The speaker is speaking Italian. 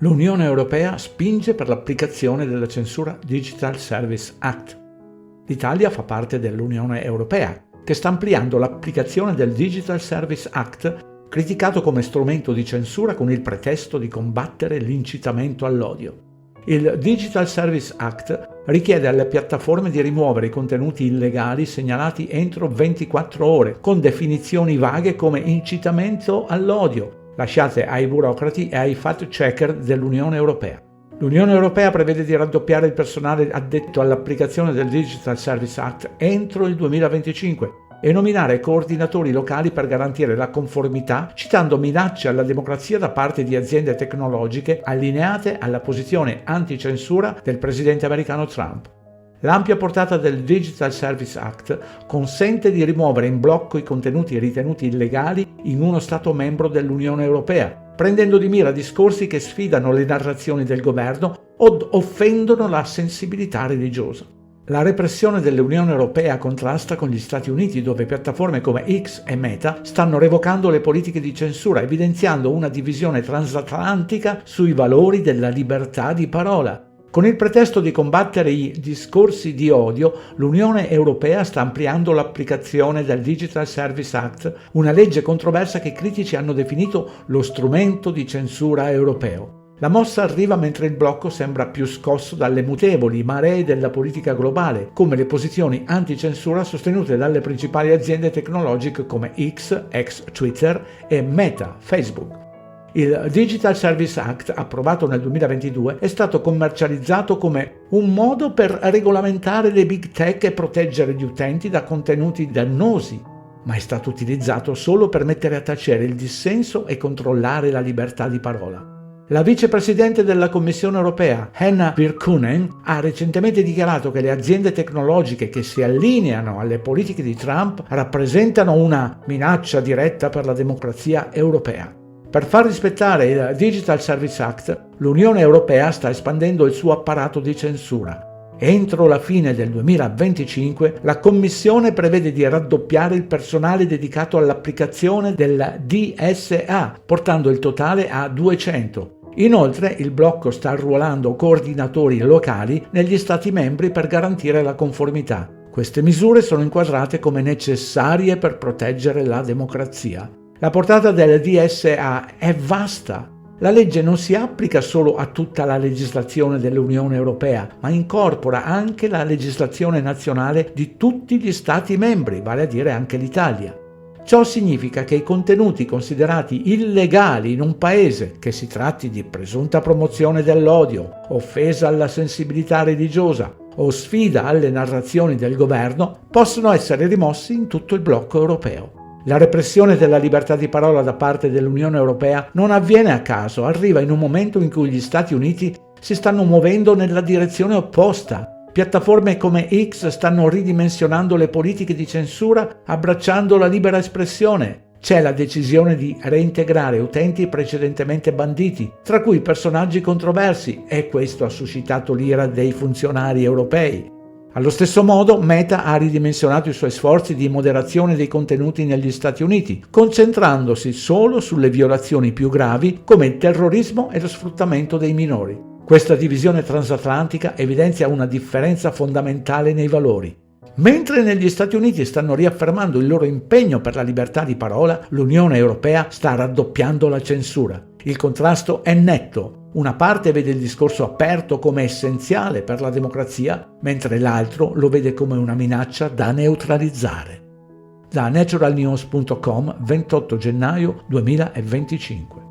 L'Unione Europea spinge per l'applicazione della censura Digital Service Act. L'Italia fa parte dell'Unione Europea, che sta ampliando l'applicazione del Digital Service Act, criticato come strumento di censura con il pretesto di combattere l'incitamento all'odio. Il Digital Service Act richiede alle piattaforme di rimuovere i contenuti illegali segnalati entro 24 ore, con definizioni vaghe come incitamento all'odio, lasciate ai burocrati e ai fact-checker dell'Unione Europea. L'Unione Europea prevede di raddoppiare il personale addetto all'applicazione del Digital Service Act entro il 2025 e nominare coordinatori locali per garantire la conformità, citando minacce alla democrazia da parte di aziende tecnologiche allineate alla posizione anticensura del presidente americano Trump. L'ampia portata del Digital Service Act consente di rimuovere in blocco i contenuti ritenuti illegali in uno Stato membro dell'Unione Europea, prendendo di mira discorsi che sfidano le narrazioni del governo o offendono la sensibilità religiosa. La repressione dell'Unione Europea contrasta con gli Stati Uniti, dove piattaforme come X e Meta stanno revocando le politiche di censura, evidenziando una divisione transatlantica sui valori della libertà di parola. Con il pretesto di combattere i discorsi di odio, l'Unione Europea sta ampliando l'applicazione del Digital Service Act, una legge controversa che i critici hanno definito lo strumento di censura europeo. La mossa arriva mentre il blocco sembra più scosso dalle mutevoli maree della politica globale, come le posizioni anticensura sostenute dalle principali aziende tecnologiche come X, ex Twitter, e Meta, Facebook. Il Digital Service Act, approvato nel 2022, è stato commercializzato come un modo per regolamentare le big tech e proteggere gli utenti da contenuti dannosi, ma è stato utilizzato solo per mettere a tacere il dissenso e controllare la libertà di parola. La vicepresidente della Commissione europea, Hanna Virkkunen, ha recentemente dichiarato che le aziende tecnologiche che si allineano alle politiche di Trump rappresentano una minaccia diretta per la democrazia europea. Per far rispettare il Digital Service Act, l'Unione Europea sta espandendo il suo apparato di censura. Entro la fine del 2025, la Commissione prevede di raddoppiare il personale dedicato all'applicazione del DSA, portando il totale a 200. Inoltre, il blocco sta arruolando coordinatori locali negli Stati membri per garantire la conformità. Queste misure sono inquadrate come necessarie per proteggere la democrazia. La portata del DSA è vasta. La legge non si applica solo a tutta la legislazione dell'Unione Europea, ma incorpora anche la legislazione nazionale di tutti gli Stati membri, vale a dire anche l'Italia. Ciò significa che i contenuti considerati illegali in un paese, che si tratti di presunta promozione dell'odio, offesa alla sensibilità religiosa o sfida alle narrazioni del governo, possono essere rimossi in tutto il blocco europeo. La repressione della libertà di parola da parte dell'Unione Europea non avviene a caso, arriva in un momento in cui gli Stati Uniti si stanno muovendo nella direzione opposta. Piattaforme come X stanno ridimensionando le politiche di censura, abbracciando la libera espressione. C'è la decisione di reintegrare utenti precedentemente banditi, tra cui personaggi controversi, e questo ha suscitato l'ira dei funzionari europei. Allo stesso modo, Meta ha ridimensionato i suoi sforzi di moderazione dei contenuti negli Stati Uniti, concentrandosi solo sulle violazioni più gravi come il terrorismo e lo sfruttamento dei minori. Questa divisione transatlantica evidenzia una differenza fondamentale nei valori. Mentre negli Stati Uniti stanno riaffermando il loro impegno per la libertà di parola, l'Unione Europea sta raddoppiando la censura. Il contrasto è netto. Una parte vede il discorso aperto come essenziale per la democrazia, mentre l'altro lo vede come una minaccia da neutralizzare. Da naturalnews.com, 28 gennaio 2025.